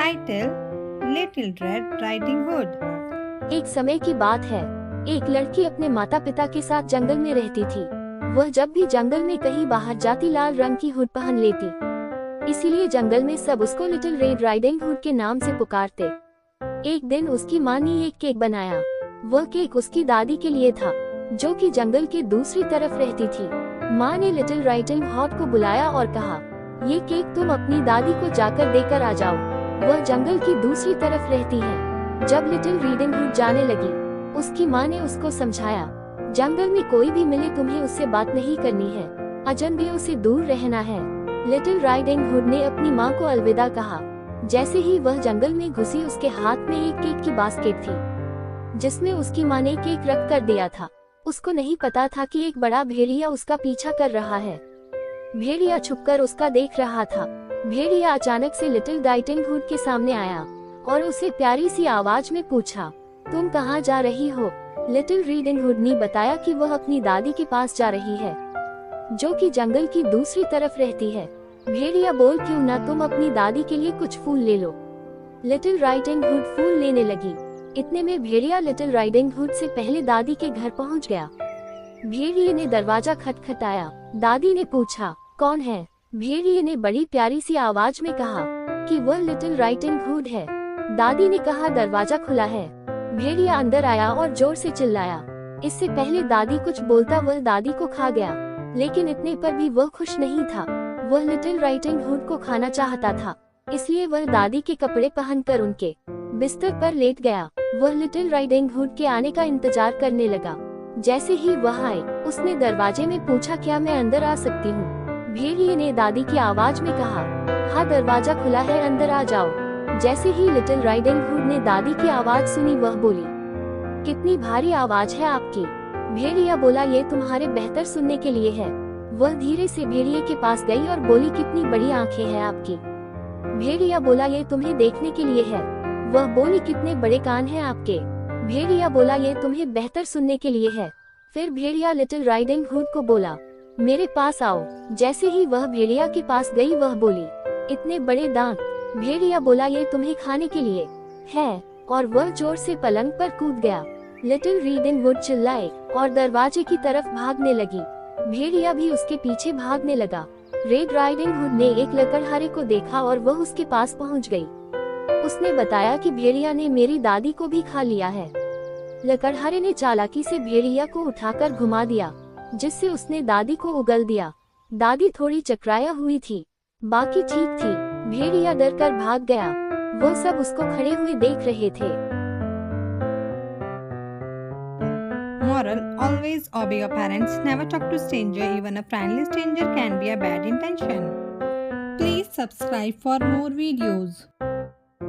Title: Little Red Riding Hood। एक समय की बात है, एक लड़की अपने माता पिता के साथ जंगल में रहती थी। वह जब भी जंगल में कहीं बाहर जाती लाल रंग की हुड पहन लेती, इसीलिए जंगल में सब उसको लिटिल रेड राइडिंग हुड के नाम से पुकारते। एक दिन उसकी माँ ने एक केक बनाया। वह केक उसकी दादी के लिए था, जो कि जंगल के दूसरी तरफ रहती थी। माँ ने लिटिल राइडिंग हुड को बुलाया और कहा, ये केक तुम अपनी दादी को जाकर देकर आ जाओ, वह जंगल की दूसरी तरफ रहती है। जब लिटिल राइडिंग हुड जाने लगी, उसकी माँ ने उसको समझाया, जंगल में कोई भी मिले तुम्हें उससे बात नहीं करनी है, अजनबियों से दूर रहना है। लिटिल राइडिंग हुड ने अपनी माँ को अलविदा कहा। जैसे ही वह जंगल में घुसी, उसके हाथ में एक केक की बास्केट थी, जिसमें उसकी माँ ने केक रख कर दिया था। उसको नहीं पता था कि एक बड़ा भेड़िया उसका पीछा कर रहा है। भेड़िया छुपकर उसका देख रहा था। भेड़िया अचानक से लिटिल राइडिंग हुड के सामने आया और उसे प्यारी सी आवाज में पूछा, तुम कहाँ जा रही हो? लिटिल राइडिंग हुड ने बताया कि वह अपनी दादी के पास जा रही है, जो कि जंगल की दूसरी तरफ रहती है। भेड़िया बोल, क्यों ना तुम अपनी दादी के लिए कुछ फूल ले लो। लिटिल राइडिंग हुड फूल लेने लगी। इतने में भेड़िया लिटिल राइडिंग हुड से पहले दादी के घर पहुंच गया। भेड़िए ने दरवाजा खटखटाया। दादी ने पूछा, कौन है? भेड़िए ने बड़ी प्यारी सी आवाज में कहा कि वह लिटिल राइडिंग हुड है। दादी ने कहा, दरवाजा खुला है। भेड़िया अंदर आया और जोर से चिल्लाया। इससे पहले दादी कुछ बोलता, वह दादी को खा गया, लेकिन इतने पर भी वह खुश नहीं था। वह लिटिल राइडिंग हुड को खाना चाहता था, इसलिए वह दादी के कपड़े पहनकर उनके बिस्तर पर लेट गया। वह लिटिल राइडिंग हुड के आने का इंतजार करने लगा। जैसे ही वह आए, उसने दरवाजे में पूछा, क्या मैं अंदर आ सकती हूँ? भेड़िए ने दादी की आवाज में कहा, हाँ दरवाजा खुला है, अंदर आ जाओ। जैसे ही लिटिल राइडिंग हुड ने दादी की आवाज सुनी, वह बोली, कितनी भारी आवाज है आपकी। भेड़िया बोला, ये तुम्हारे बेहतर सुनने के लिए है। वह धीरे से भेड़िए के पास गई और बोली, कितनी बड़ी आंखें हैं आपकी। भेड़िया बोला, ये तुम्हें देखने के लिए है। वह बोली, कितने बड़े कान हैं आपके। भेड़िया बोला, ये तुम्हें बेहतर सुनने के लिए है। फिर भेड़िया लिटिल राइडिंग हुड को बोला, मेरे पास आओ। जैसे ही वह भेड़िया के पास गई, वह बोली, इतने बड़े दांत। भेड़िया बोला, ये तुम्हें खाने के लिए है, और वह जोर से पलंग पर कूद गया। लिटिल राइडिंग हुड चिल्लाए और दरवाजे की तरफ भागने लगी। भेड़िया भी उसके पीछे भागने लगा। रेड राइडिंग हुड ने एक लकड़हारे को देखा और वह उसके पास पहुंच गई। उसने बताया कि भेड़िया ने मेरी दादी को भी खा लिया है। लकड़हारे ने चालाकी से भेड़िया को उठाकर घुमा दिया, जिससे उसने दादी को उगल दिया। दादी थोड़ी चकराया हुई थी, बाकी ठीक थी। भेड़िया डर कर भाग गया। वह सब उसको खड़े हुए देख रहे थे। Moral: always obey your parents. Never talk to stranger. Even a friendly stranger can be a bad intention. Please subscribe for more videos.